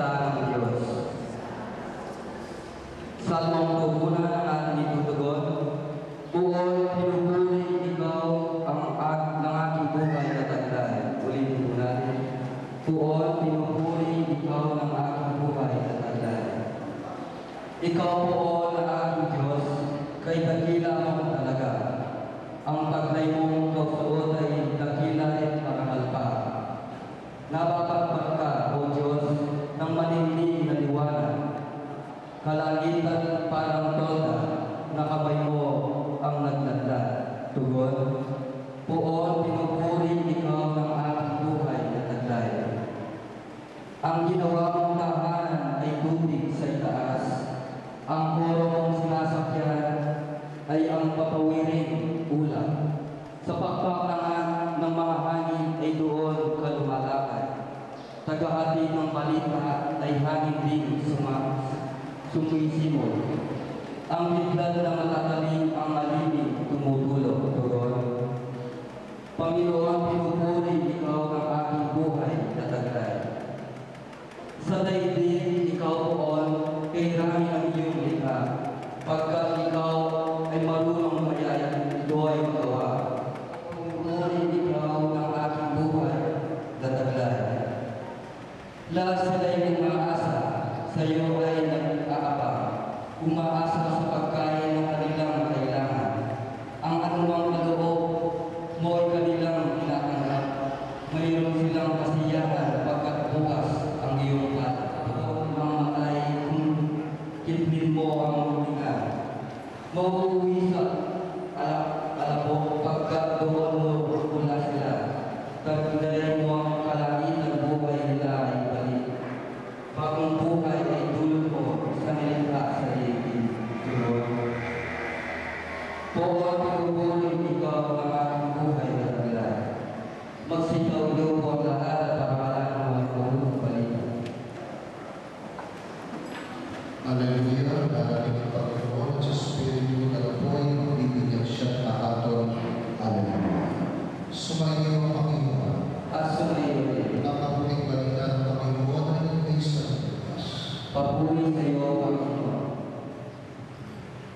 salita ng Diyos. Salmong pupunan ng ating itutugon. Buol, pinupuri ikaw ng aking buhay na taglay. Ulitin po natin. Buol, pinupuri ikaw ng aking buhay na taglay. Ikaw po na aking Diyos, kay dakila mo talaga. Ang taglay mong pagsuot ay dakila at marangal pa. Napapagpat ka, O Diyos, ng manindig na liwanag. Kalangitan parang tolda, nakabay mo ang nagladlad. Tugon, Poon, pinupuri ikaw ng aking buhay na taglay. Ang ginawa mong tahanan ay tubig sa itaas. Ang koro mong sinasakyan ay ang papawiring ulam. Sa pakpakangan ng mga hangin ay doon ka lumalakad. Tagahatid ng balita ay hangin din sumisimol. Ang biglan na matataling ang malimig tumutulog. Turon, Panginoon, pinupuri ikaw ng aking buhay na taglay. Sa daigdig, ikaw poon, kay rami ang iyong likha. Pagka ikaw ay marunong mayayang ito ay magawa. Pinupuri ikaw ng aking buhay na taglay. Lahat sila'y umaasa, sa iyo ay nag-aabang. Umaasa sa pagkain ng kanilang kailangan. Ang anumang kaloob mo ay kanilang tinatanggap. Mayroon silang kasiyahan pagkat bukas ang iyong plato. Ang matay kung kitnin mo ang hulingan. Mauuwi sa alabok pagkat doon mo pula sila. Tagday mo ang kalangitan buhay nila ay balik. Bagong buhay ay dulot mo sa nilikha sa iyong tulong. Poon, pinupuri ikaw ng aking buhay na taglay. Magsitaw niyo po ang lahat at pangalan ng mga marunong balita. Hallelujah, darating ang Panginoon sa Espiritu na po'y magbibigyan siya na aton. Hallelujah. Sumayo ang Panginoon. At sumayo din. Ang mabuting balita ng Panginoon ay naging sa Diyos. Papuri sa iyo, Panginoon.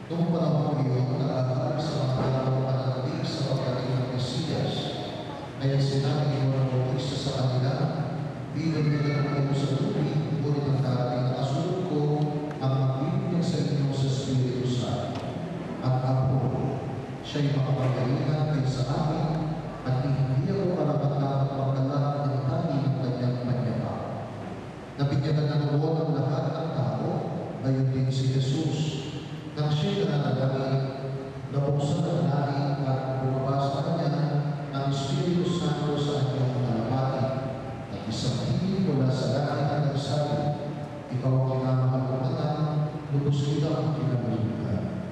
Noong panahon iyon, nakaharap sa mga dalawang pananalig sa pagdating ng Mesiyas, ay sinabi ni Panginoon Kristo sa kanila, bilang nila kayo sa tubig, ngunit ang darating na kasunod ko, ang magbibigyan sa inyo sa Espiritu Santo. At ako, siya'y makapangyarihan kayo sa amin, at hindi ako karapat-dapat magdala ng tani ng kanyang panyabang. Nabigyan na noon ang lahat ng tao, gayon din si Jesus. Nang siya'y nananalangin, nabuksan ang langit at bumaba sa kanya ang Espiritu Santo sa kanyang kalapati. At isang hingin mula sa langit ang nagsabi, ikaw ang kinamahal ko anak, lubos kita ang kinabuhitan.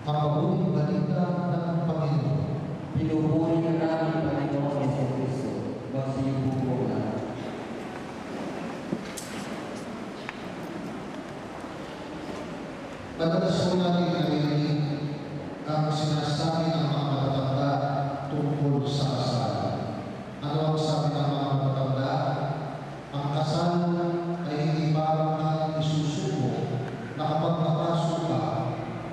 Ang mabuting balita ng Panginoon. Pinupuri ka namin, Panginoon Yesu Kristo. Magsipo po na. Madalas po natin narinig ang sinasabi ng mga matatanda tungkol sa kasal. Ano ang sabi ng mga matatanda? Ang kasal ay hindi parang ang isusuko na kapag napasok ka,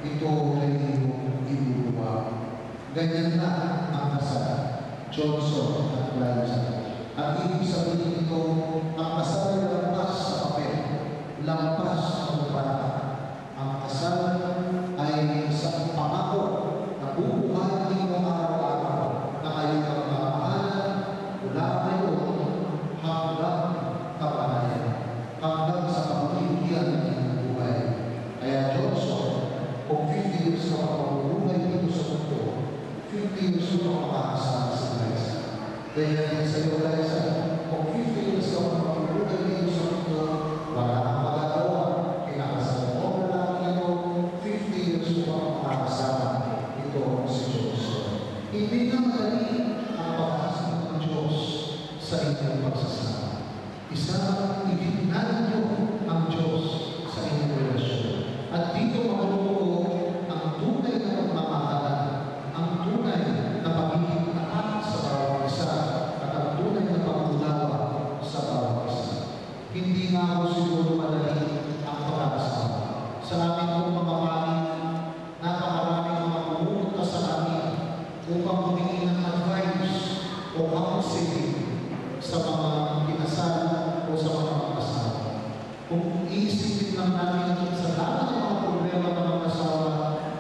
ito ay iyong ibubuwa. Ganyan na ang kasal. Johnson at Liza. At ibig sabihin ito, ang kasal ay lampas sa papel, lampas sa umpara. Ang kasal ay isang pangako na bubuhay ninyo araw-araw na kayo ang mamahalan mula ngayon hanggang kapanayan, hanggang sa pamimigyan ng inyong buhay. Kaya Johnson, kung 50 years ka mabubuhay dito sa mundo, 50 years ka makakasama sa Liza. Kaya din sa iyo, Liza, kung 50 years ka mabubuhay nga ako siguro madali ang pag-aasawa. Sa amin kong mga panig, napakaraming mga pumunta sa amin upang humingi ng advice o counseling sa mga kinasal o sa mga mag-asawa. Kung iisipin lang namin sa lahat ng mga problema ng mga asawa,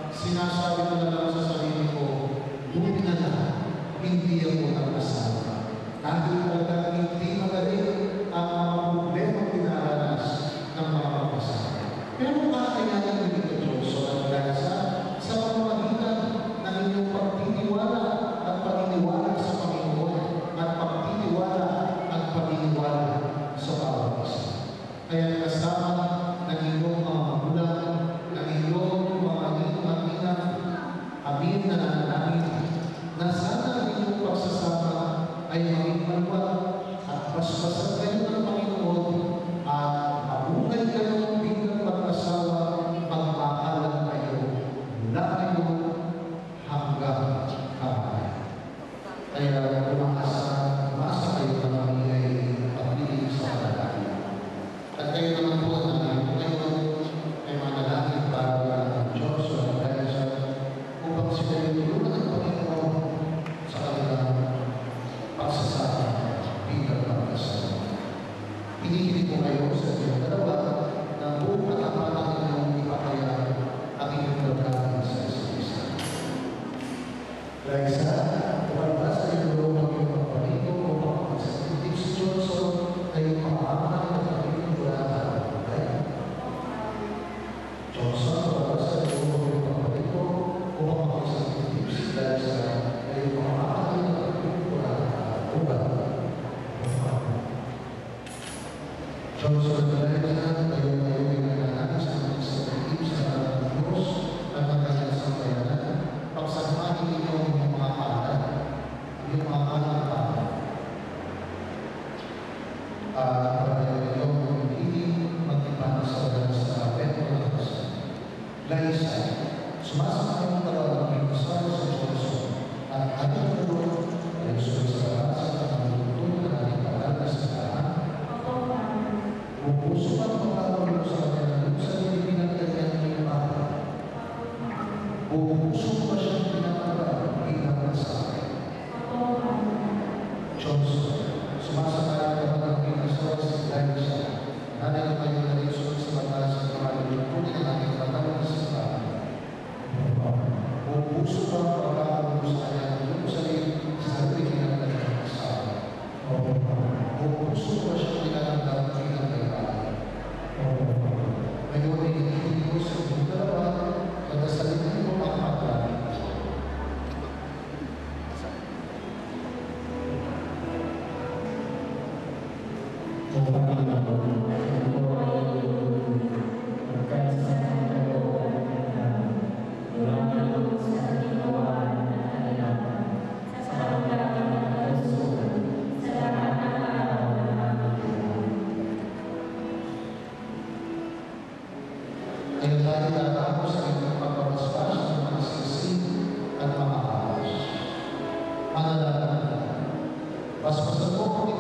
sinasabi ko na lang sa sarili ko, buti na lang, hindi ako nag-asawa. Dahil talagang hindi magaling ang mga problema pinaranas ng mga mag-asawa. Pero kakayanan nyo dito, Joshua at Liza, sa pamamagitan ng inyong pagtitiwala at paniniwala sa Panginoon at pagtitiwala at paniniwala sa bawat isa. Kaya kasama ng inyong mga magulang, ng inyong mga inang, amin na nananamin na sana inyong pagsasama ay maging maluwag at paspasan kayo ng Panginoon at mabuhay kayo bilang mag-asawa, magmamahalan kayo mula ngayon hanggang kamay. Kaya umasa kayo na kami ay pagpiling sa panalangin. At kayo naman po na ngayon ay manalangin para ang Diyos o ang Liza upang sila yung tulungan ng Panginoon sa kanilang pagsasama bilang mag-asawa. Hinihiling ko kayo sa inyong dalawa na buong katapatan ninyong ipakaya ang inyong pagkakas sa isa't isa. Liza, wala sa iyo ang iyong pagpapalito upang magsasakitin si Johnson ay pamahaman ng pagpapalito wala na ang bagay. Johnson, wala sa iyo ang iyong pagpapalito upang magsasakitin si Liza ay pamahaman ng pagpapalito wala na ang bagay. Johnson at Liza, kayo ay nananalig sa mga sakitin sa harapan ng Diyos at ang kanyang sambayanan. Pagsamahin ninyo ang mga pangalan, yung mga pangalan, para ninyo hindi mag-ipan sa evento ng kasal. Liza, sumasama ang talagang may kasal sa Johnson at ating tulong ay sulit sa basa at ang tulong na ating pagkakas sa lahat. Pupuso at pagkakaroon sa kanya sa Pilipinas kanyang inipahan. Pupuso pa siyang pinakaroon bilang masabi. Johnson, sumasakay ang mga pinasal sa Liza. Nanay kayo na rin sulit sa batas at maraming tunay na ating pagkakaroon sa lahat. Pupuso pa ang pagkakaroon sa kanya sa Pilipinas kanyang masabi. Pupuso pa siyang pinakaroon bilang kailangan. Ngayon ay hindi ko sa inyong dalawa, pagkasalin niyo ang pagkakalin. Ngayon tayo tatapos sa inyong pagpapaspas ng mga siksik at mga awas. Manalangin. Paspasan mo kami